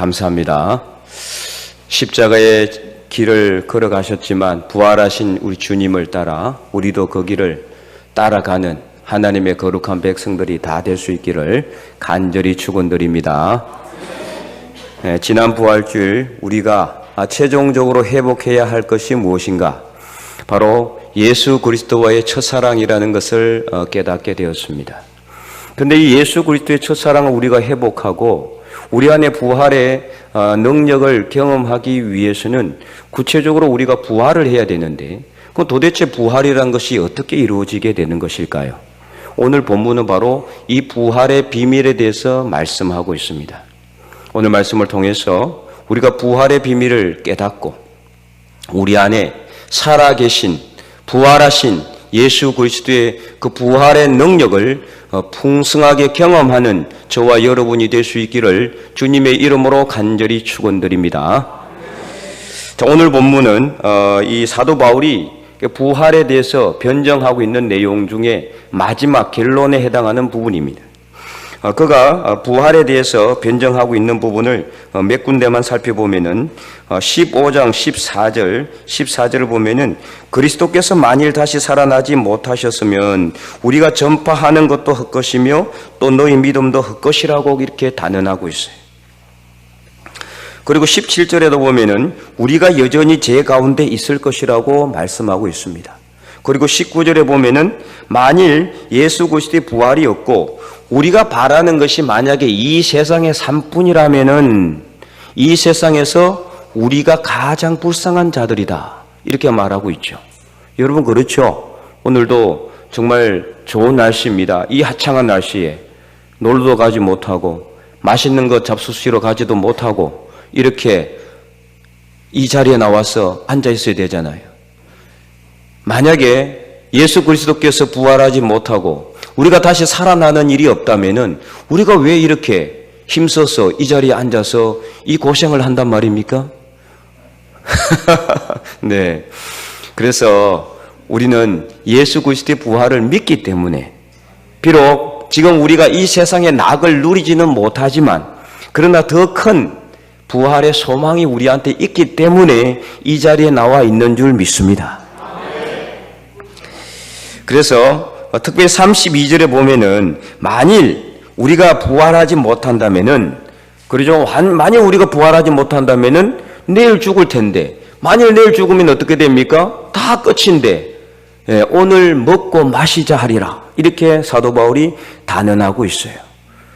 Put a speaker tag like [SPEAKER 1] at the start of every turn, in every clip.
[SPEAKER 1] 감사합니다. 십자가의 길을 걸어가셨지만 부활하신 우리 주님을 따라 우리도 그 길을 따라가는 하나님의 거룩한 백성들이 다 될 수 있기를 간절히 축원드립니다. 지난 부활주일 우리가 최종적으로 회복해야 할 것이 무엇인가? 바로 예수 그리스도와의 첫사랑이라는 것을 깨닫게 되었습니다. 그런데 이 예수 그리스도의 첫사랑을 우리가 회복하고 우리 안에 부활의 능력을 경험하기 위해서는 구체적으로 우리가 부활을 해야 되는데, 그럼 도대체 부활이란 것이 어떻게 이루어지게 되는 것일까요? 오늘 본문은 바로 이 부활의 비밀에 대해서 말씀하고 있습니다. 오늘 말씀을 통해서 우리가 부활의 비밀을 깨닫고 우리 안에 살아계신 부활하신 예수 그리스도의 그 부활의 능력을 풍성하게 경험하는 저와 여러분이 될 수 있기를 주님의 이름으로 간절히 축원드립니다. 자, 오늘 본문은 이 사도 바울이 부활에 대해서 변정하고 있는 내용 중에 마지막 결론에 해당하는 부분입니다. 그가 부활에 대해서 변정하고 있는 부분을 몇 군데만 살펴보면은 15장 14절을 보면은 그리스도께서 만일 다시 살아나지 못하셨으면 우리가 전파하는 것도 헛것이며 또 너희 믿음도 헛것이라고 이렇게 단언하고 있어요. 그리고 17절에도 보면은 우리가 여전히 죄 가운데 있을 것이라고 말씀하고 있습니다. 그리고 19절에 보면은 만일 예수 그리스도의 부활이 없고 우리가 바라는 것이 만약에 이 세상의 삶뿐이라면은 이 세상에서 우리가 가장 불쌍한 자들이다, 이렇게 말하고 있죠. 여러분 그렇죠? 오늘도 정말 좋은 날씨입니다. 이 화창한 날씨에 놀러도 가지 못하고 맛있는 것 잡수시러 가지도 못하고 이렇게 이 자리에 나와서 앉아 있어야 되잖아요. 만약에 예수 그리스도께서 부활하지 못하고 우리가 다시 살아나는 일이 없다면은 우리가 왜 이렇게 힘써서 이 자리에 앉아서 이 고생을 한단 말입니까? 네. 그래서 우리는 예수 그리스도의 부활을 믿기 때문에 비록 지금 우리가 이 세상의 낙을 누리지는 못하지만 그러나 더 큰 부활의 소망이 우리한테 있기 때문에 이 자리에 나와 있는 줄 믿습니다. 그래서 특별히 32절에 보면은 만일 우리가 부활하지 못한다면은, 그러죠. 만일 우리가 부활하지 못한다면은 내일 죽을 텐데, 만일 내일 죽으면 어떻게 됩니까? 다 끝인데, 오늘 먹고 마시자 하리라, 이렇게 사도 바울이 단언하고 있어요.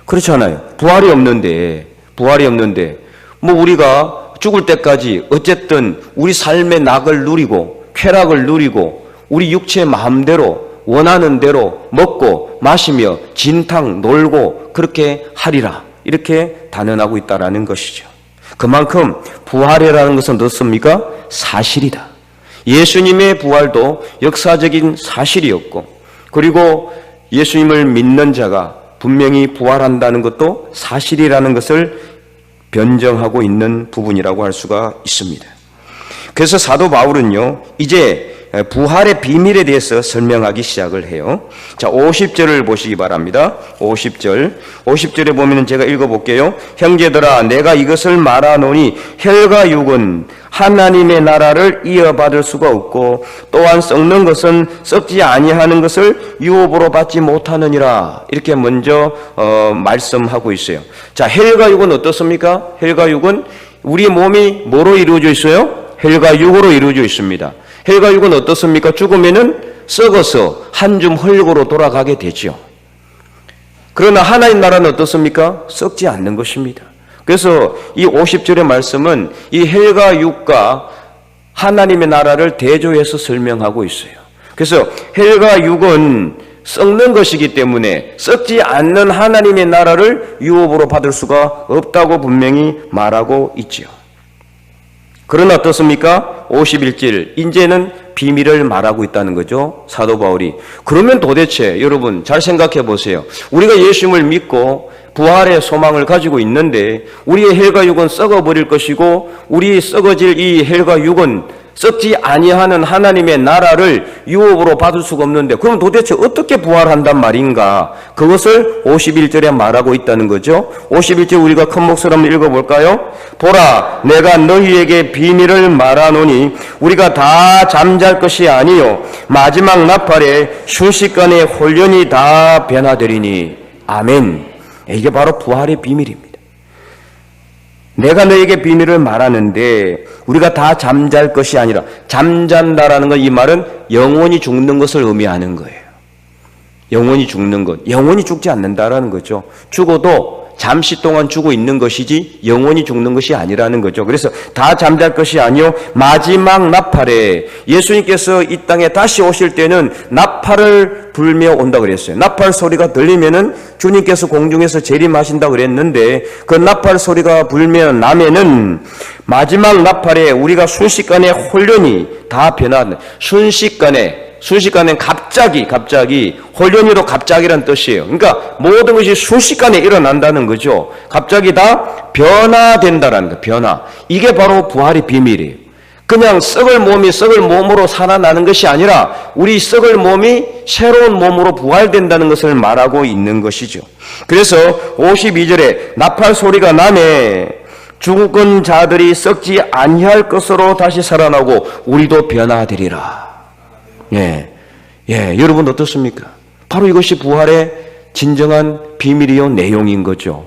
[SPEAKER 1] 그렇잖아요. 부활이 없는데 뭐 우리가 죽을 때까지 어쨌든 우리 삶의 낙을 누리고 쾌락을 누리고 우리 육체의 마음대로 원하는 대로 먹고 마시며 진탕 놀고 그렇게 하리라, 이렇게 단언하고 있다라는 것이죠. 그만큼 부활이라는 것은 어떻습니까? 사실이다. 예수님의 부활도 역사적인 사실이었고, 그리고 예수님을 믿는 자가 분명히 부활한다는 것도 사실이라는 것을 변정하고 있는 부분이라고 할 수가 있습니다. 그래서 사도 바울은요, 이제 부활의 비밀에 대해서 설명하기 시작을 해요. 자, 50절을 보시기 바랍니다. 50절에 보면 제가 읽어볼게요. 형제들아, 내가 이것을 말하노니 혈과 육은 하나님의 나라를 이어받을 수가 없고 또한 썩는 것은 썩지 아니하는 것을 유업으로 받지 못하느니라, 이렇게 먼저 말씀하고 있어요. 자, 혈과 육은 어떻습니까? 혈과 육은 우리 몸이 뭐로 이루어져 있어요? 혈과 육으로 이루어져 있습니다. 혈과 육은 어떻습니까? 죽으면은 썩어서 한 줌 흙으로 돌아가게 되죠. 그러나 하나님 나라는 어떻습니까? 썩지 않는 것입니다. 그래서 이 50절의 말씀은 이 혈과 육과 하나님의 나라를 대조해서 설명하고 있어요. 그래서 혈과 육은 썩는 것이기 때문에 썩지 않는 하나님의 나라를 유업으로 받을 수가 없다고 분명히 말하고 있죠. 그러나 어떻습니까? 51절, 이제는 비밀을 말하고 있다는 거죠, 사도 바울이. 그러면 도대체 여러분 잘 생각해 보세요. 우리가 예수님을 믿고 부활의 소망을 가지고 있는데 우리의 혈과 육은 썩어버릴 것이고 우리 썩어질 이 혈과 육은 썩지 아니하는 하나님의 나라를 유업으로 받을 수가 없는데 그럼 도대체 어떻게 부활한단 말인가? 그것을 51절에 말하고 있다는 거죠. 51절 우리가 큰 목소리로 한번 읽어볼까요? 보라, 내가 너희에게 비밀을 말하노니 우리가 다 잠잘 것이 아니요 마지막 나팔에 순식간에 홀연히 다 변화되리니. 아멘. 이게 바로 부활의 비밀입니다. 내가 너에게 비밀을 말하는데 우리가 다 잠잘 것이 아니라, 잠잔다라는 건 이 말은 영원히 죽는 것을 의미하는 거예요. 영원히 죽는 것, 영원히 죽지 않는다라는 거죠. 죽어도 잠시 동안 죽어 있는 것이지 영원히 죽는 것이 아니라는 거죠. 그래서 다 잠잘 것이 아니요 마지막 나팔에, 예수님께서 이 땅에 다시 오실 때는 나팔을 불며 온다 그랬어요. 나팔 소리가 들리면은 주님께서 공중에서 재림하신다 그랬는데 그 나팔 소리가 불면 나면은 마지막 나팔에 우리가 순식간에 홀연히 다 변화한다. 순식간에 갑자기 홀연히로 갑자기란 뜻이에요. 그러니까 모든 것이 순식간에 일어난다는 거죠. 갑자기 다 변화된다라는 거, 변화. 이게 바로 부활의 비밀이에요. 그냥 썩을 몸이 썩을 몸으로 살아나는 것이 아니라 우리 썩을 몸이 새로운 몸으로 부활된다는 것을 말하고 있는 것이죠. 그래서 52절에 나팔 소리가 나매 죽은 자들이 썩지 아니할 것으로 다시 살아나고 우리도 변화되리라. 여러분 어떻습니까? 바로 이것이 부활의 진정한 비밀이요 내용인 거죠.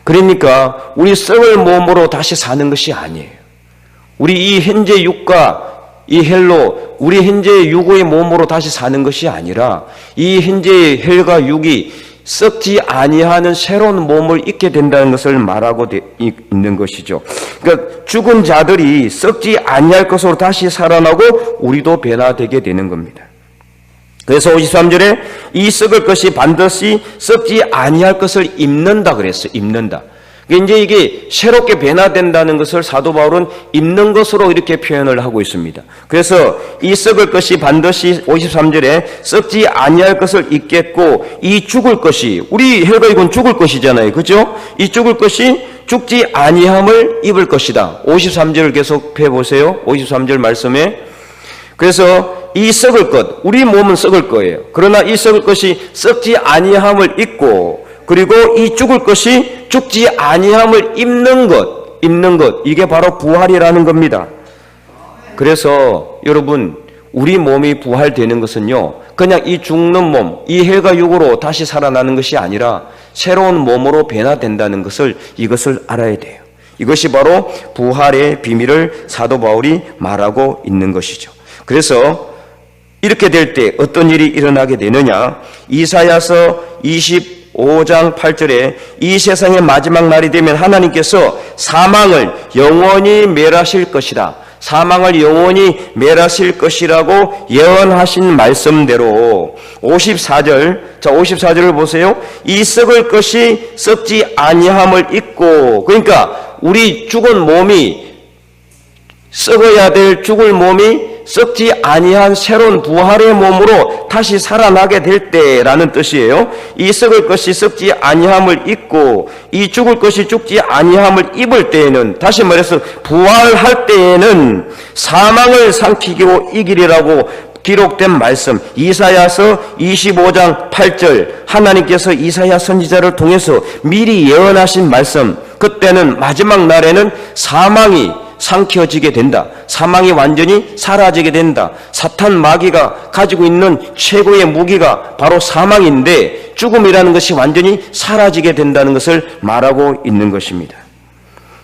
[SPEAKER 1] 그러니까 우리 썩을 몸으로 다시 사는 것이 아니에요. 우리 이 현재 육과 이 헬로, 우리 현재 육의 몸으로 다시 사는 것이 아니라 이 현재의 헬과 육이 썩지 아니하는 새로운 몸을 입게 된다는 것을 말하고 있는 것이죠. 그러니까 죽은 자들이 썩지 아니할 것으로 다시 살아나고 우리도 변화되게 되는 겁니다. 그래서 53절에 이 썩을 것이 반드시 썩지 아니할 것을 입는다 그랬어요. 입는다. 이제 이게 새롭게 변화된다는 것을 사도 바울은 입는 것으로 이렇게 표현을 하고 있습니다. 그래서 이 썩을 것이 반드시 53절에 썩지 아니할 것을 입겠고 이 죽을 것이, 우리 혈과육은 죽을 것이잖아요. 그죠? 이 죽을 것이 죽지 아니함을 입을 것이다. 53절을 계속 펴보세요. 53절 말씀에. 그래서 이 썩을 것, 우리 몸은 썩을 거예요. 그러나 이 썩을 것이 썩지 아니함을 입고, 그리고 이 죽을 것이 죽지 아니함을 입는 것, 이게 바로 부활이라는 겁니다. 그래서 여러분, 우리 몸이 부활되는 것은요, 그냥 이 죽는 몸, 이 헬과 육으로 다시 살아나는 것이 아니라 새로운 몸으로 변화된다는 것을, 이것을 알아야 돼요. 이것이 바로 부활의 비밀을 사도 바울이 말하고 있는 것이죠. 그래서 이렇게 될 때 어떤 일이 일어나게 되느냐? 이사야서 25장 8절에 이 세상의 마지막 날이 되면 하나님께서 사망을 영원히 멸하실 것이다. 사망을 영원히 멸하실 것이라고 예언하신 말씀대로 54절, 자 54절을 보세요. 이 썩을 것이 썩지 아니함을 입고, 그러니까 우리 죽은 몸이, 썩어야 될 죽을 몸이 썩지 아니한 새로운 부활의 몸으로 다시 살아나게 될 때라는 뜻이에요. 이 썩을 것이 썩지 아니함을 입고 이 죽을 것이 죽지 아니함을 입을 때에는, 다시 말해서 부활할 때에는 사망을 삼키고 이기리라고 기록된 말씀, 이사야서 25장 8절, 하나님께서 이사야 선지자를 통해서 미리 예언하신 말씀, 그때는 마지막 날에는 사망이 삼켜지게 된다. 사망이 완전히 사라지게 된다. 사탄 마귀가 가지고 있는 최고의 무기가 바로 사망인데 죽음이라는 것이 완전히 사라지게 된다는 것을 말하고 있는 것입니다.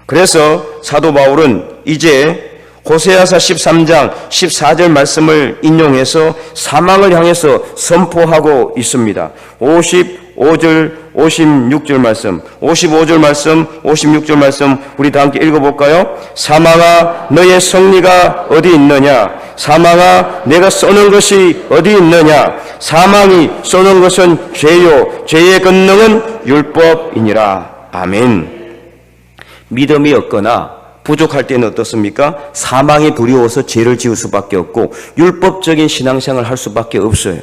[SPEAKER 1] 그래서 사도 바울은 이제 호세아서 13장 14절 말씀을 인용해서 사망을 향해서 선포하고 있습니다. 55절, 56절 말씀, 55절 말씀, 56절 말씀 우리 다 함께 읽어볼까요? 사망아 너의 승리가 어디 있느냐? 사망아 내가 쏘는 것이 어디 있느냐? 사망이 쏘는 것은 죄요 죄의 권능은 율법이니라. 아멘. 믿음이 없거나 부족할 때는 어떻습니까? 사망이 두려워서 죄를 지을 수밖에 없고 율법적인 신앙생활을 할 수밖에 없어요.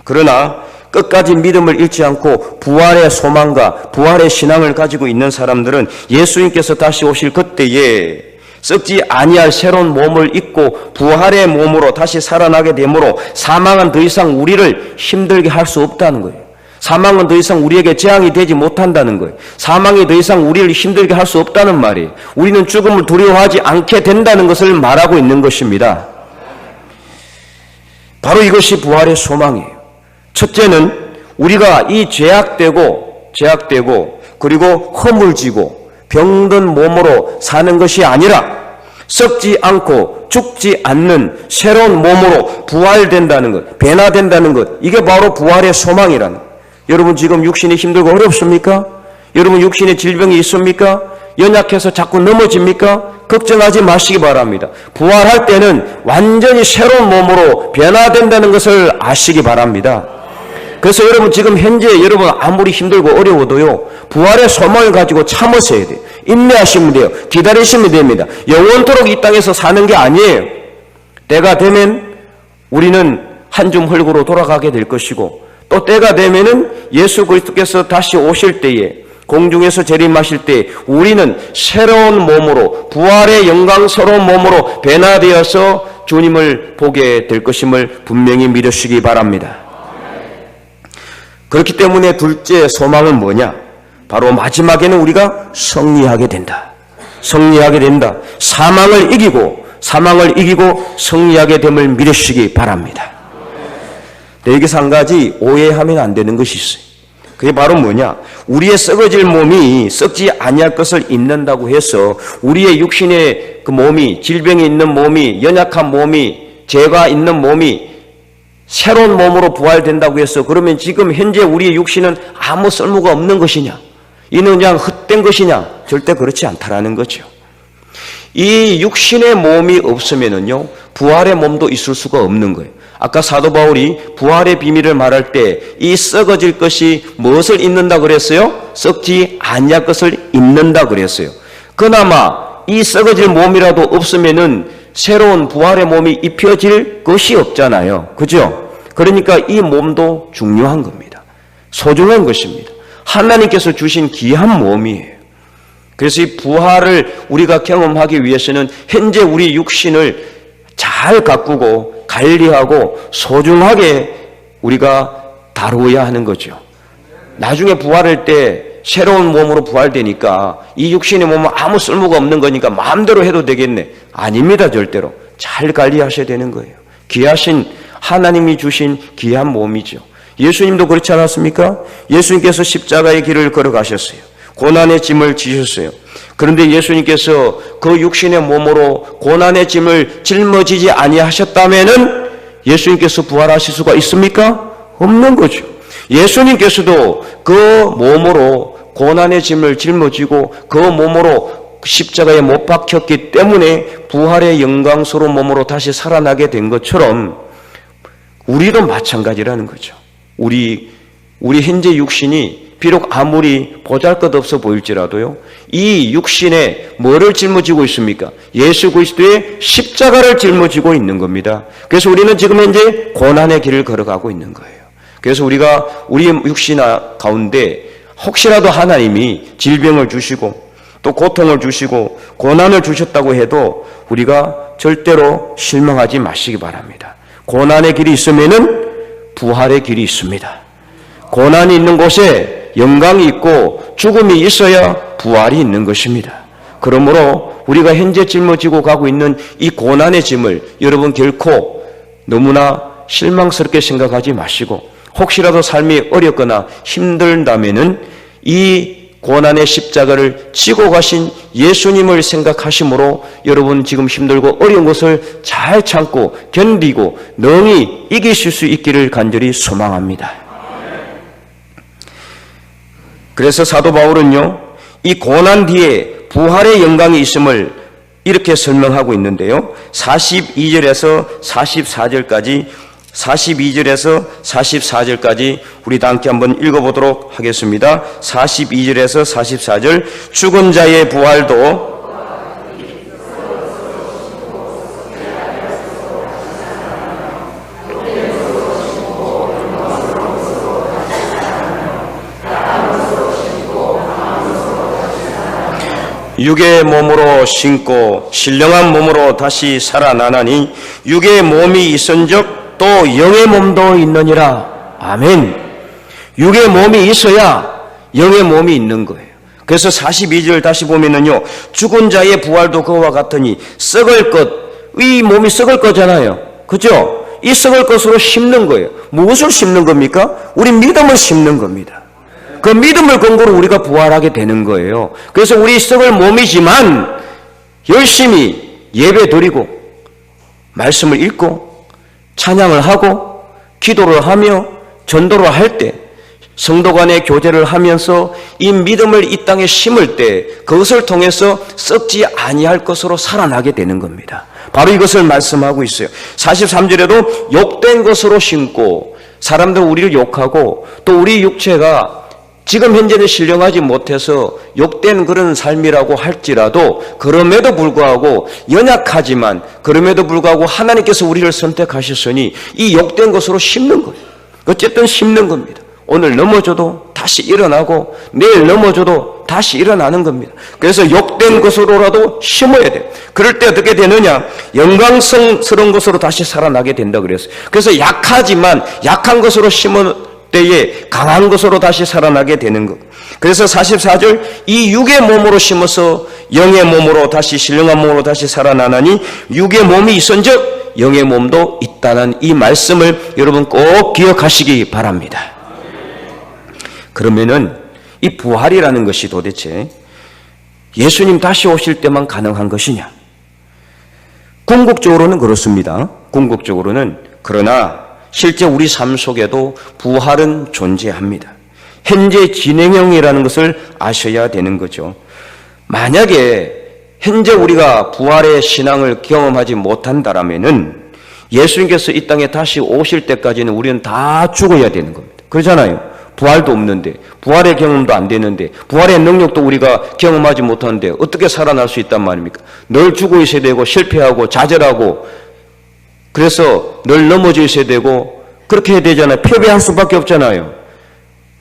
[SPEAKER 1] 그러나 끝까지 믿음을 잃지 않고 부활의 소망과 부활의 신앙을 가지고 있는 사람들은 예수님께서 다시 오실 그때에 썩지 아니할 새로운 몸을 입고 부활의 몸으로 다시 살아나게 되므로 사망은 더 이상 우리를 힘들게 할 수 없다는 거예요. 사망은 더 이상 우리에게 재앙이 되지 못한다는 거예요. 사망이 더 이상 우리를 힘들게 할 수 없다는 말이에요. 우리는 죽음을 두려워하지 않게 된다는 것을 말하고 있는 것입니다. 바로 이것이 부활의 소망이에요. 첫째는 우리가 이 죄악되고 그리고 허물지고 병든 몸으로 사는 것이 아니라 썩지 않고 죽지 않는 새로운 몸으로 부활된다는 것, 변화된다는 것, 이게 바로 부활의 소망이라는 거예요. 여러분 지금 육신이 힘들고 어렵습니까? 여러분 육신에 질병이 있습니까? 연약해서 자꾸 넘어집니까? 걱정하지 마시기 바랍니다. 부활할 때는 완전히 새로운 몸으로 변화된다는 것을 아시기 바랍니다. 그래서 여러분 지금 현재 여러분 아무리 힘들고 어려워도요, 부활의 소망을 가지고 참으셔야 돼요. 인내하시면 돼요. 기다리시면 됩니다. 영원토록 이 땅에서 사는 게 아니에요. 때가 되면 우리는 한 줌 흙으로 돌아가게 될 것이고, 또 때가 되면은 예수 그리스도께서 다시 오실 때에 공중에서 재림하실 때 우리는 새로운 몸으로, 부활의 영광스러운 몸으로 변화되어서 주님을 보게 될 것임을 분명히 믿으시기 바랍니다. 그렇기 때문에 둘째 소망은 뭐냐? 바로 마지막에는 우리가 승리하게 된다. 승리하게 된다. 사망을 이기고 승리하게 됨을 믿으시기 바랍니다. 여기서 한 가지 오해하면 안 되는 것이 있어요. 그게 바로 뭐냐? 우리의 썩어질 몸이 썩지 아니할 것을 입는다고 해서 우리의 육신의 그 몸이, 질병이 있는 몸이, 연약한 몸이, 죄가 있는 몸이 새로운 몸으로 부활된다고 해서 그러면 지금 현재 우리의 육신은 아무 쓸모가 없는 것이냐? 이는 그냥 헛된 것이냐? 절대 그렇지 않다라는 거죠. 이 육신의 몸이 없으면은요, 부활의 몸도 있을 수가 없는 거예요. 아까 사도 바울이 부활의 비밀을 말할 때 이 썩어질 것이 무엇을 입는다 그랬어요? 썩지 아니할 것을 입는다 그랬어요. 그나마 이 썩어질 몸이라도 없으면은 새로운 부활의 몸이 입혀질 것이 없잖아요. 그죠? 그러니까 이 몸도 중요한 겁니다. 소중한 것입니다. 하나님께서 주신 귀한 몸이에요. 그래서 이 부활을 우리가 경험하기 위해서는 현재 우리 육신을 잘 가꾸고 관리하고 소중하게 우리가 다루어야 하는 거죠. 나중에 부활할 때 새로운 몸으로 부활되니까 이 육신의 몸은 아무 쓸모가 없는 거니까 마음대로 해도 되겠네. 아닙니다. 절대로. 잘 관리하셔야 되는 거예요. 귀하신 하나님이 주신 귀한 몸이죠. 예수님도 그렇지 않았습니까? 예수님께서 십자가의 길을 걸어가셨어요. 고난의 짐을 지셨어요. 그런데 예수님께서 그 육신의 몸으로 고난의 짐을 짊어지지 아니하셨다면은 예수님께서 부활하실 수가 있습니까? 없는 거죠. 예수님께서도 그 몸으로 고난의 짐을 짊어지고 그 몸으로 십자가에 못 박혔기 때문에 부활의 영광스러운 몸으로 다시 살아나게 된 것처럼 우리도 마찬가지라는 거죠. 우리 현재 육신이 비록 아무리 보잘것없어 보일지라도요, 이 육신에 뭐를 짊어지고 있습니까? 예수 그리스도의 십자가를 짊어지고 있는 겁니다. 그래서 우리는 지금 현재 고난의 길을 걸어가고 있는 거예요. 그래서 우리가 우리 육신 가운데 혹시라도 하나님이 질병을 주시고 또 고통을 주시고 고난을 주셨다고 해도 우리가 절대로 실망하지 마시기 바랍니다. 고난의 길이 있으면은 부활의 길이 있습니다. 고난이 있는 곳에 영광이 있고 죽음이 있어야 부활이 있는 것입니다. 그러므로 우리가 현재 짊어지고 가고 있는 이 고난의 짐을 여러분 결코 너무나 실망스럽게 생각하지 마시고, 혹시라도 삶이 어렵거나 힘들다면은 이 고난의 십자가를 지고 가신 예수님을 생각하심으로 여러분 지금 힘들고 어려운 것을 잘 참고 견디고 능히 이기실 수 있기를 간절히 소망합니다. 그래서 사도 바울은요, 이 고난 뒤에 부활의 영광이 있음을 이렇게 설명하고 있는데요, 42절에서 44절까지 42절에서 44절까지 우리 다 함께 한번 읽어보도록 하겠습니다. 42절에서 44절. 죽은 자의 부활도 육의 몸으로 신고 신령한 몸으로 다시 살아나나니 육의 몸이 있은즉 또 영의 몸도 있느니라. 아멘. 육의 몸이 있어야 영의 몸이 있는 거예요. 그래서 42절 다시 보면은요, 죽은 자의 부활도 그와 같으니 썩을 것, 이 몸이 썩을 거잖아요. 그죠? 이 썩을 것으로 심는 거예요. 무엇을 심는 겁니까? 우리 믿음을 심는 겁니다. 그 믿음을 근거로 우리가 부활하게 되는 거예요. 그래서 우리 썩을 몸이지만 열심히 예배 드리고 말씀을 읽고 찬양을 하고 기도를 하며 전도를 할 때 성도 간의 교제를 하면서 이 믿음을 이 땅에 심을 때 그것을 통해서 썩지 아니할 것으로 살아나게 되는 겁니다. 바로 이것을 말씀하고 있어요. 43절에도 욕된 것으로 심고, 사람들 우리를 욕하고 또 우리 육체가 지금 현재는 신령하지 못해서 욕된 그런 삶이라고 할지라도 그럼에도 불구하고 연약하지만 그럼에도 불구하고 하나님께서 우리를 선택하셨으니 이 욕된 것으로 심는 거예요. 어쨌든 심는 겁니다. 오늘 넘어져도 다시 일어나고 내일 넘어져도 다시 일어나는 겁니다. 그래서 욕된 것으로라도 심어야 돼요. 그럴 때 어떻게 되느냐? 영광스러운 것으로 다시 살아나게 된다 그랬어요. 그래서 약하지만 약한 것으로 심을 때에 강한 것으로 다시 살아나게 되는 것. 그래서 44절 이 육의 몸으로 심어서 영의 몸으로 다시 신령한 몸으로 다시 살아나나니 육의 몸이 있은즉 영의 몸도 있다는 이 말씀을 여러분 꼭 기억하시기 바랍니다. 그러면은 이 부활이라는 것이 도대체 예수님 다시 오실 때만 가능한 것이냐? 궁극적으로는 그렇습니다. 궁극적으로는. 그러나 실제 우리 삶 속에도 부활은 존재합니다. 현재 진행형이라는 것을 아셔야 되는 거죠. 만약에 현재 우리가 부활의 신앙을 경험하지 못한다라면은 예수님께서 이 땅에 다시 오실 때까지는 우리는 다 죽어야 되는 겁니다. 그렇잖아요. 부활도 없는데, 부활의 경험도 안 되는데, 부활의 능력도 우리가 경험하지 못하는데 어떻게 살아날 수 있단 말입니까? 늘 죽어 있어야 되고 실패하고 좌절하고 그래서 늘 넘어져 있어야 되고 그렇게 해야 되잖아요. 패배할 수밖에 없잖아요.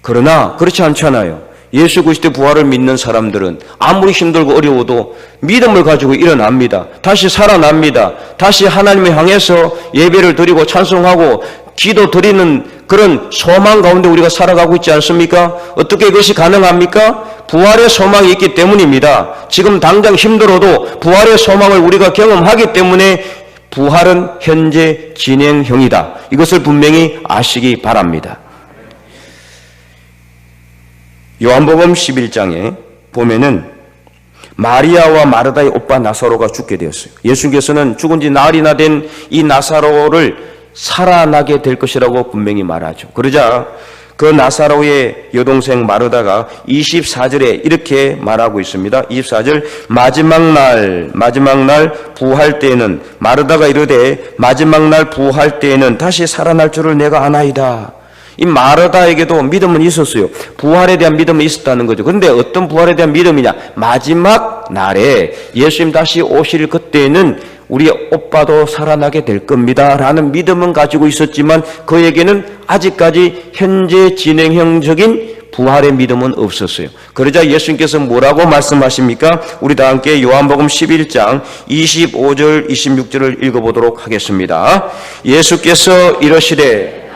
[SPEAKER 1] 그러나 그렇지 않잖아요. 예수 그리스도의 부활을 믿는 사람들은 아무리 힘들고 어려워도 믿음을 가지고 일어납니다. 다시 살아납니다. 다시 하나님을 향해서 예배를 드리고 찬송하고 기도 드리는 그런 소망 가운데 우리가 살아가고 있지 않습니까? 어떻게 이것이 가능합니까? 부활의 소망이 있기 때문입니다. 지금 당장 힘들어도 부활의 소망을 우리가 경험하기 때문에 부활은 현재 진행형이다. 이것을 분명히 아시기 바랍니다. 요한복음 11장에 보면은 마리아와 마르다의 오빠 나사로가 죽게 되었어요. 예수님께서는 죽은 지 나흘이나 된 이 나사로를 살아나게 될 것이라고 분명히 말하죠. 그러자 그 나사로의 여동생 마르다가 24절에 이렇게 말하고 있습니다. 24절 마지막 날 부활 때에는 마르다가 이르되 마지막 날 부활 때에는 다시 살아날 줄을 내가 아나이다. 이 마르다에게도 믿음은 있었어요. 부활에 대한 믿음은 있었다는 거죠. 그런데 어떤 부활에 대한 믿음이냐? 마지막 날에 예수님 다시 오실 그때에는 우리 오빠도 살아나게 될 겁니다 라는 믿음은 가지고 있었지만 그에게는 아직까지 현재 진행형적인 부활의 믿음은 없었어요. 그러자 예수님께서 뭐라고 말씀하십니까? 우리 다 함께 요한복음 11장 25절 26절을 읽어보도록 하겠습니다. 예수께서 이러시되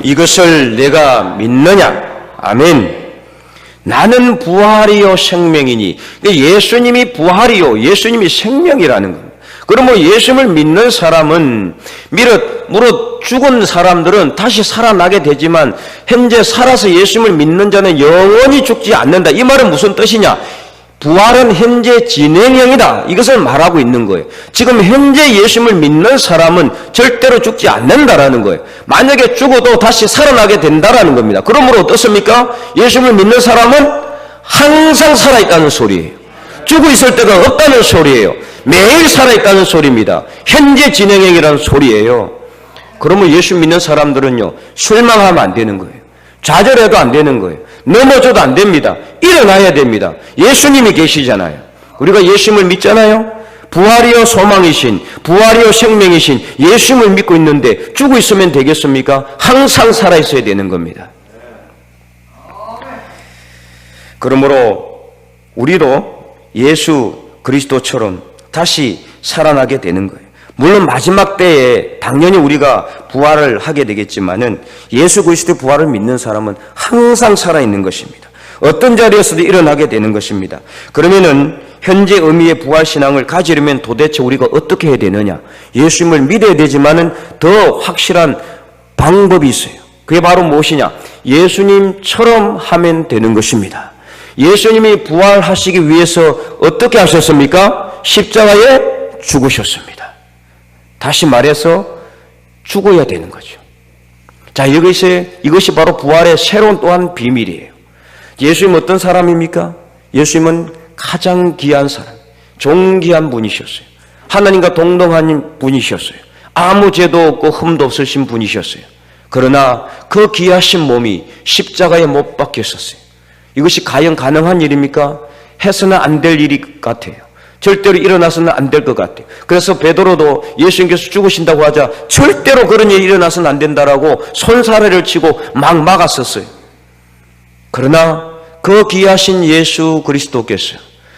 [SPEAKER 1] 이것을 내가 믿느냐? 아멘. 나는 부활이요 생명이니. 예수님이 부활이요 예수님이 생명이라는 겁니다. 그러면 예수님을 믿는 사람은 무릇 죽은 사람들은 다시 살아나게 되지만 현재 살아서 예수님을 믿는 자는 영원히 죽지 않는다. 이 말은 무슨 뜻이냐? 부활은 현재 진행형이다. 이것을 말하고 있는 거예요. 지금 현재 예수님을 믿는 사람은 절대로 죽지 않는다라는 거예요. 만약에 죽어도 다시 살아나게 된다라는 겁니다. 그러므로 어떻습니까? 예수님을 믿는 사람은 항상 살아있다는 소리예요. 죽어 있을 때가 없다는 소리예요. 매일 살아있다는 소리입니다. 현재 진행형이라는 소리예요. 그러면 예수 믿는 사람들은요, 실망하면 안 되는 거예요. 좌절해도 안 되는 거예요. 넘어져도 안 됩니다. 일어나야 됩니다. 예수님이 계시잖아요. 우리가 예수님을 믿잖아요. 부활이요 소망이신, 부활이요 생명이신 예수님을 믿고 있는데 죽어 있으면 되겠습니까? 항상 살아있어야 되는 겁니다. 그러므로 우리도 예수 그리스도처럼 다시 살아나게 되는 거예요. 물론 마지막 때에 당연히 우리가 부활을 하게 되겠지만은 예수 그리스도의 부활을 믿는 사람은 항상 살아있는 것입니다. 어떤 자리에서도 일어나게 되는 것입니다. 그러면은 현재 의미의 부활신앙을 가지려면 도대체 우리가 어떻게 해야 되느냐? 예수님을 믿어야 되지만은 더 확실한 방법이 있어요. 그게 바로 무엇이냐? 예수님처럼 하면 되는 것입니다. 예수님이 부활하시기 위해서 어떻게 하셨습니까? 십자가에 죽으셨습니다. 다시 말해서 죽어야 되는 거죠. 자, 이것이 바로 부활의 새로운 또한 비밀이에요. 예수님은 어떤 사람입니까? 예수님은 가장 귀한 사람, 존귀한 분이셨어요. 하나님과 동등한 분이셨어요. 아무 죄도 없고 흠도 없으신 분이셨어요. 그러나 그 귀하신 몸이 십자가에 못 박혔었어요. 이것이 과연 가능한 일입니까? 해서는 안 될 일이 같아요. 절대로 일어나서는 안 될 것 같아요. 그래서 베드로도 예수님께서 죽으신다고 하자 절대로 그런 일이 일어나서는 안 된다라고 손사래를 치고 막 막았었어요. 그러나 그 귀하신 예수 그리스도께서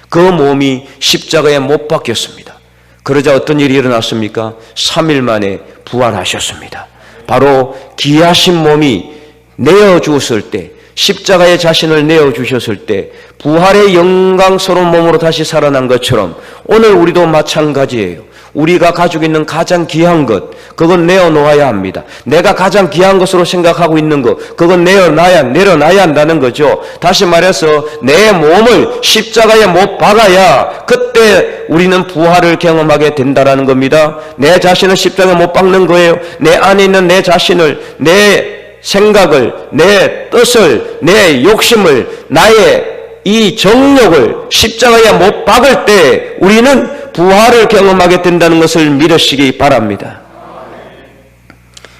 [SPEAKER 1] 그 몸이 십자가에 못 박혔습니다. 그러자 어떤 일이 일어났습니까? 3일 만에 부활하셨습니다. 바로 귀하신 몸이 내어주었을 때, 십자가에 자신을 내어주셨을 때 부활의 영광스러운 몸으로 다시 살아난 것처럼 오늘 우리도 마찬가지예요. 우리가 가지고 있는 가장 귀한 것, 그건 내어놓아야 합니다. 내가 가장 귀한 것으로 생각하고 있는 것, 그건 내려놔야 한다는 거죠. 다시 말해서 내 몸을 십자가에 못 박아야 그때 우리는 부활을 경험하게 된다는 겁니다. 내 자신을 십자가에 못 박는 거예요. 내 안에 있는 내 자신을, 내 생각을, 내 뜻을, 내 욕심을, 나의 이 정욕을 십자가에 못 박을 때 우리는 부활을 경험하게 된다는 것을 믿으시기 바랍니다.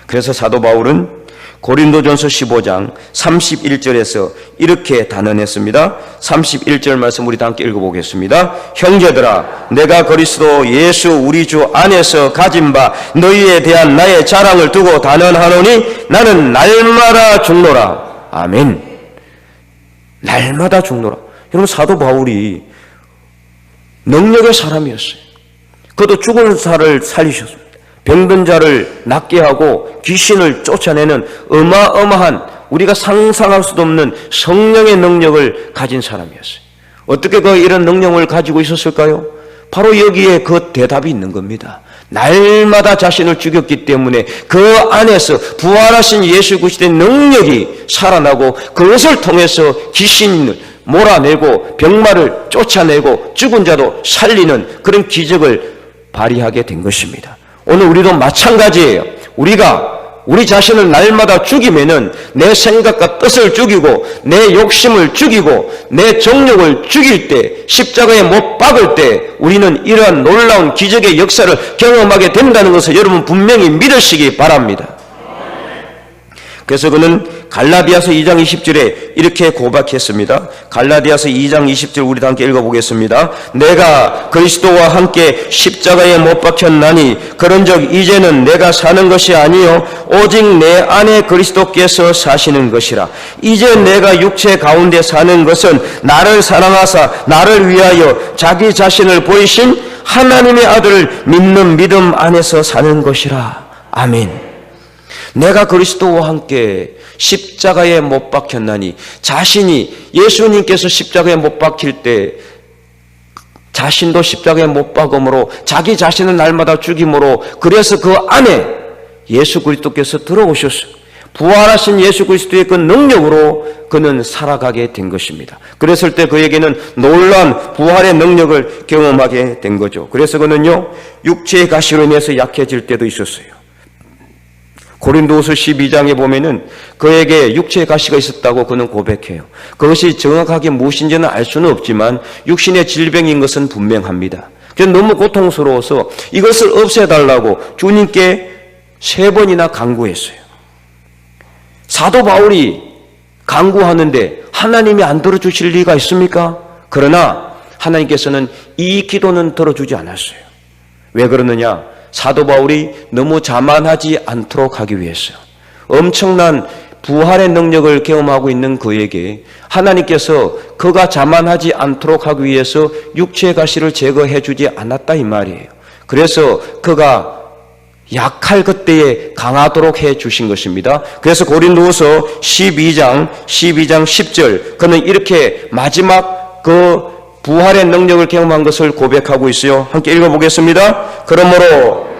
[SPEAKER 1] 그래서 사도 바울은 고린도전서 15장 31절에서 이렇게 단언했습니다. 31절 말씀 우리 다 함께 읽어보겠습니다. 형제들아, 내가 그리스도 예수 우리 주 안에서 가진 바 너희에 대한 나의 자랑을 두고 단언하노니 나는 날마다 죽노라. 아멘. 날마다 죽노라. 여러분, 사도 바울이 능력의 사람이었어요. 그도 죽은 자를 살리셨습니다. 병든 자를 낫게 하고 귀신을 쫓아내는 어마어마한, 우리가 상상할 수도 없는 성령의 능력을 가진 사람이었어요. 어떻게 이런 능력을 가지고 있었을까요? 바로 여기에 그 대답이 있는 겁니다. 날마다 자신을 죽였기 때문에 그 안에서 부활하신 예수 그리스도의 능력이 살아나고 그것을 통해서 귀신을 몰아내고 병마를 쫓아내고 죽은 자도 살리는 그런 기적을 발휘하게 된 것입니다. 오늘 우리도 마찬가지예요. 우리 자신을 날마다 죽이면은 내 생각과 뜻을 죽이고 내 욕심을 죽이고 내 정욕을 죽일 때, 십자가에 못 박을 때 우리는 이러한 놀라운 기적의 역사를 경험하게 된다는 것을 여러분 분명히 믿으시기 바랍니다. 그래서 그는 갈라디아서 2장 20절에 이렇게 고백했습니다. 갈라디아서 2장 20절 우리 다 함께 읽어보겠습니다. 내가 그리스도와 함께 십자가에 못 박혔나니 그런즉 이제는 내가 사는 것이 아니요 오직 내 안에 그리스도께서 사시는 것이라. 이제 내가 육체 가운데 사는 것은 나를 사랑하사 나를 위하여 자기 자신을 보이신 하나님의 아들을 믿는 믿음 안에서 사는 것이라. 아멘. 내가 그리스도와 함께 십자가에 못 박혔나니, 자신이 예수님께서 십자가에 못 박힐 때 자신도 십자가에 못 박음으로 자기 자신을 날마다 죽임으로, 그래서 그 안에 예수 그리스도께서 들어오셨어요. 부활하신 예수 그리스도의 그 능력으로 그는 살아가게 된 것입니다. 그랬을 때 그에게는 놀라운 부활의 능력을 경험하게 된 거죠. 그래서 그는요, 육체의 가시로 인해서 약해질 때도 있었어요. 고린도후서 12장에 보면은 그에게 육체의 가시가 있었다고 그는 고백해요. 그것이 정확하게 무엇인지는 알 수는 없지만 육신의 질병인 것은 분명합니다. 그래서 너무 고통스러워서 이것을 없애달라고 주님께 3번이나 간구했어요. 사도 바울이 간구하는데 하나님이 안 들어주실 리가 있습니까? 그러나 하나님께서는 이 기도는 들어주지 않았어요. 왜 그러느냐? 사도 바울이 너무 자만하지 않도록 하기 위해서, 엄청난 부활의 능력을 경험하고 있는 그에게 하나님께서 그가 자만하지 않도록 하기 위해서 육체의 가시를 제거해 주지 않았다 이 말이에요. 그래서 그가 약할 그때에 강하도록 해 주신 것입니다. 그래서 고린도후서 12장 10절 그는 이렇게 마지막 그 부활의 능력을 경험한 것을 고백하고 있어요. 함께 읽어보겠습니다. 그러므로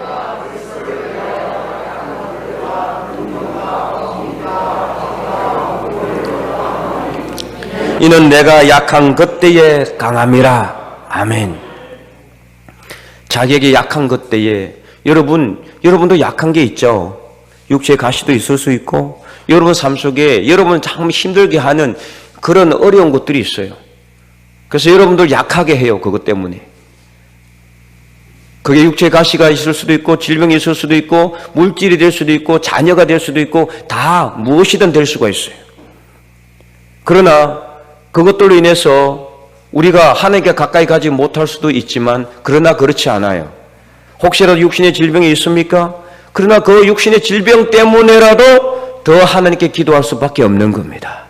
[SPEAKER 1] 이는 내가 약한 그때에 강함이라. 아멘. 자기에게 약한 그때에, 여러분도 약한 게 있죠. 육체의 가시도 있을 수 있고, 여러분 삶 속에 여러분 참 힘들게 하는 그런 어려운 것들이 있어요. 그래서 여러분들 약하게 해요. 그것 때문에. 그게 육체의 가시가 있을 수도 있고, 질병이 있을 수도 있고, 물질이 될 수도 있고, 자녀가 될 수도 있고, 다 무엇이든 될 수가 있어요. 그러나 그것들로 인해서 우리가 하나님께 가까이 가지 못할 수도 있지만, 그러나 그렇지 않아요. 혹시라도 육신의 질병이 있습니까? 그러나 그 육신의 질병 때문에라도 더 하나님께 기도할 수밖에 없는 겁니다.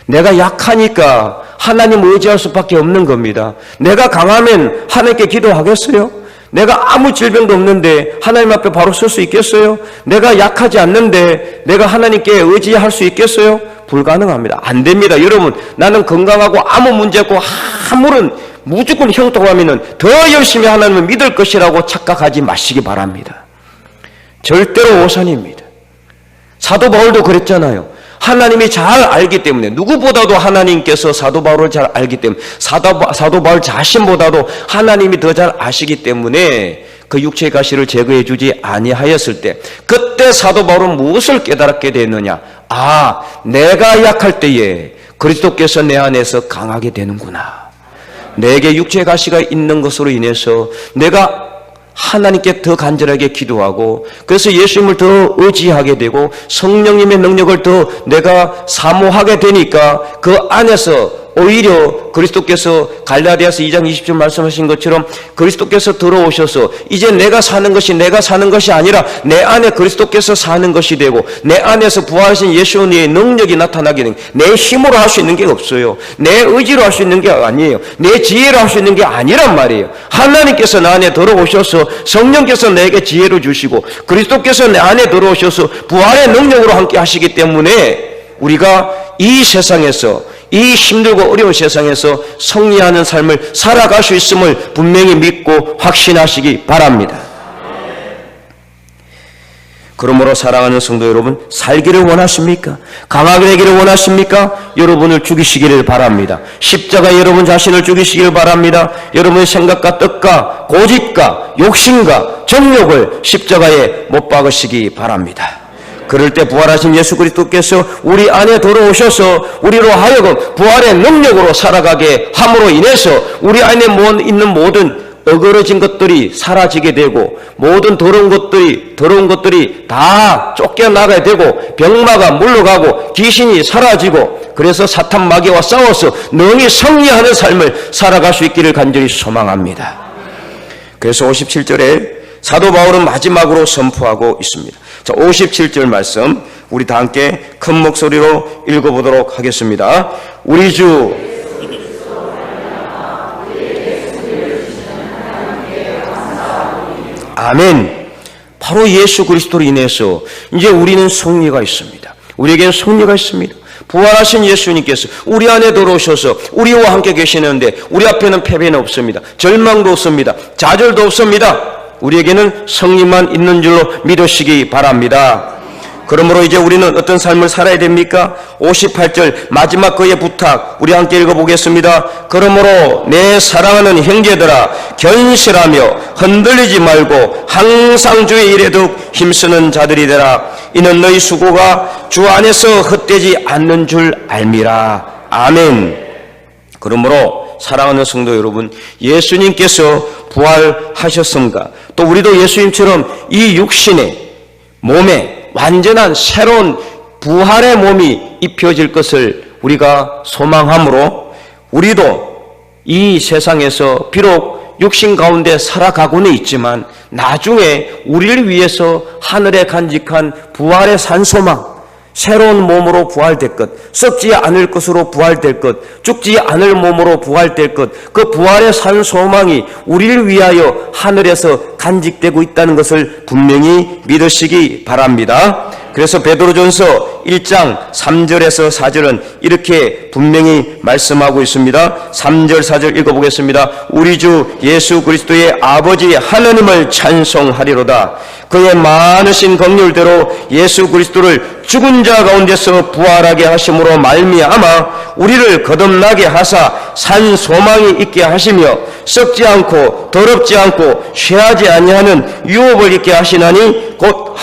[SPEAKER 1] 내가 약하니까 하나님 의지할 수밖에 없는 겁니다. 내가 강하면 하나님께 기도하겠어요? 내가 아무 질병도 없는데 하나님 앞에 바로 설 수 있겠어요? 내가 약하지 않는데 내가 하나님께 의지할 수 있겠어요? 불가능합니다. 안 됩니다. 여러분, 나는 건강하고 아무 문제 없고 아무런 무조건 형통하면 더 열심히 하나님을 믿을 것이라고 착각하지 마시기 바랍니다. 절대로 오산입니다. 사도 바울도 그랬잖아요. 하나님이 잘 알기 때문에, 누구보다도 하나님께서 사도 바울을 잘 알기 때문에, 사도 바울 자신보다도 하나님이 더 잘 아시기 때문에 그 육체의 가시를 제거해 주지 아니하였을 때, 그때 사도 바울은 무엇을 깨달았게 되느냐? 아, 내가 약할 때에 그리스도께서 내 안에서 강하게 되는구나. 내게 육체의 가시가 있는 것으로 인해서 내가 하나님께 더 간절하게 기도하고, 그래서 예수님을 더 의지하게 되고 성령님의 능력을 더 내가 사모하게 되니까 그 안에서 오히려 그리스도께서 갈라디아서 2장 20절 말씀하신 것처럼 그리스도께서 들어오셔서 이제 내가 사는 것이 아니라 내 안에 그리스도께서 사는 것이 되고, 내 안에서 부활하신 예수님의 능력이 나타나게 되는, 내 힘으로 할 수 있는 게 없어요. 내 의지로 할 수 있는 게 아니에요. 내 지혜로 할 수 있는 게 아니란 말이에요. 하나님께서 나 안에 들어오셔서 성령께서 내게 지혜를 주시고 그리스도께서 내 안에 들어오셔서 부활의 능력으로 함께 하시기 때문에 우리가 이 세상에서, 이 힘들고 어려운 세상에서 승리하는 삶을 살아갈 수 있음을 분명히 믿고 확신하시기 바랍니다. 그러므로 사랑하는 성도 여러분, 살기를 원하십니까? 강하게 되기를 원하십니까? 여러분을 죽이시기를 바랍니다. 십자가에 여러분 자신을 죽이시기를 바랍니다. 여러분의 생각과 뜻과 고집과 욕심과 정욕을 십자가에 못 박으시기 바랍니다. 그럴 때 부활하신 예수 그리스도께서 우리 안에 들어오셔서 우리로 하여금 부활의 능력으로 살아가게 함으로 인해서 우리 안에 있는 모든 어그러진 것들이 사라지게 되고, 모든 더러운 것들이 다 쫓겨나게 되고, 병마가 물러가고 귀신이 사라지고, 그래서 사탄 마귀와 싸워서 능히 승리하는 삶을 살아갈 수 있기를 간절히 소망합니다. 그래서 57절에 사도 바울은 마지막으로 선포하고 있습니다. 자, 57절 말씀 우리 다 함께 큰 목소리로 읽어보도록 하겠습니다. 우리 주 아멘. 바로 예수 그리스도로 인해서 이제 우리는 승리가 있습니다. 우리에게는 승리가 있습니다. 부활하신 예수님께서 우리 안에 들어오셔서 우리와 함께 계시는데 우리 앞에는 패배는 없습니다. 절망도 없습니다. 좌절도 없습니다. 우리에게는 승리만 있는 줄로 믿으시기 바랍니다. 그러므로 이제 우리는 어떤 삶을 살아야 됩니까? 58절 마지막 그의 부탁 우리 함께 읽어보겠습니다. 그러므로 내 사랑하는 형제들아 견실하며 흔들리지 말고 항상 주의 일에 더욱 힘쓰는 자들이 되라. 이는 너희 수고가 주 안에서 헛되지 않는 줄 알미라. 아멘. 그러므로 사랑하는 성도 여러분, 예수님께서 부활하셨습니다. 또 우리도 예수님처럼 이 육신의 몸에 완전한 새로운 부활의 몸이 입혀질 것을 우리가 소망함으로 우리도 이 세상에서 비록 육신 가운데 살아가고는 있지만 나중에 우리를 위해서 하늘에 간직한 부활의 산소망, 새로운 몸으로 부활될 것, 썩지 않을 것으로 부활될 것, 죽지 않을 몸으로 부활될 것, 그 부활의 산소망이 우리를 위하여 하늘에서 간직되고 있다는 것을 분명히 믿으시기 바랍니다. 그래서 베드로전서 1장 3절에서 4절은 이렇게 분명히 말씀하고 있습니다. 3절 4절 읽어보겠습니다. 우리 주 예수 그리스도의 아버지 하나님을 찬송하리로다. 그의 많으신 긍휼대로 예수 그리스도를 죽은 자 가운데서 부활하게 하심으로 말미암아 우리를 거듭나게 하사 산 소망이 있게 하시며 썩지 않고 더럽지 않고 쇠하지 아니하는 유업을 있게 하시나니 곧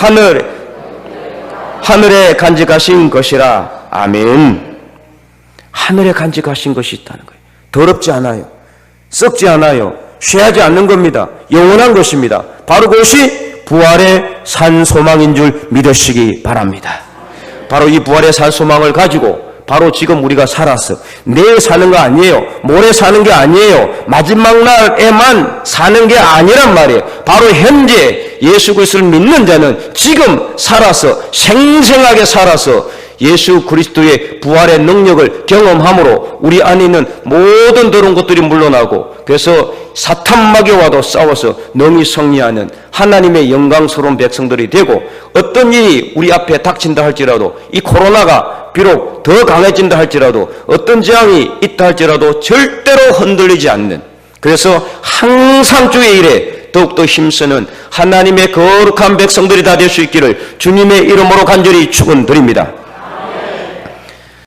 [SPEAKER 1] 하늘에 간직하신 것이라. 아멘. 하늘에 간직하신 것이 있다는 거예요. 더럽지 않아요. 썩지 않아요. 쇠하지 않는 겁니다. 영원한 것입니다. 바로 그것이 부활의 산소망인 줄 믿으시기 바랍니다. 바로 이 부활의 산소망을 가지고 바로 지금 우리가 살아서 내일 사는 거 아니에요. 모레 사는 게 아니에요. 마지막 날에만 사는 게 아니란 말이에요. 바로 현재 예수 그리스도를 믿는 자는 지금 살아서 생생하게 살아서 예수 그리스도의 부활의 능력을 경험함으로 우리 안에 있는 모든 더러운 것들이 물러나고, 그래서 사탄 마귀와도 싸워서 능히 승리하는 하나님의 영광스러운 백성들이 되고, 어떤 일이 우리 앞에 닥친다 할지라도, 이 코로나가 비록 더 강해진다 할지라도, 어떤 재앙이 있다 할지라도 절대로 흔들리지 않는, 그래서 항상 주의 일에 더욱더 힘쓰는 하나님의 거룩한 백성들이 다 될 수 있기를 주님의 이름으로 간절히 축원드립니다.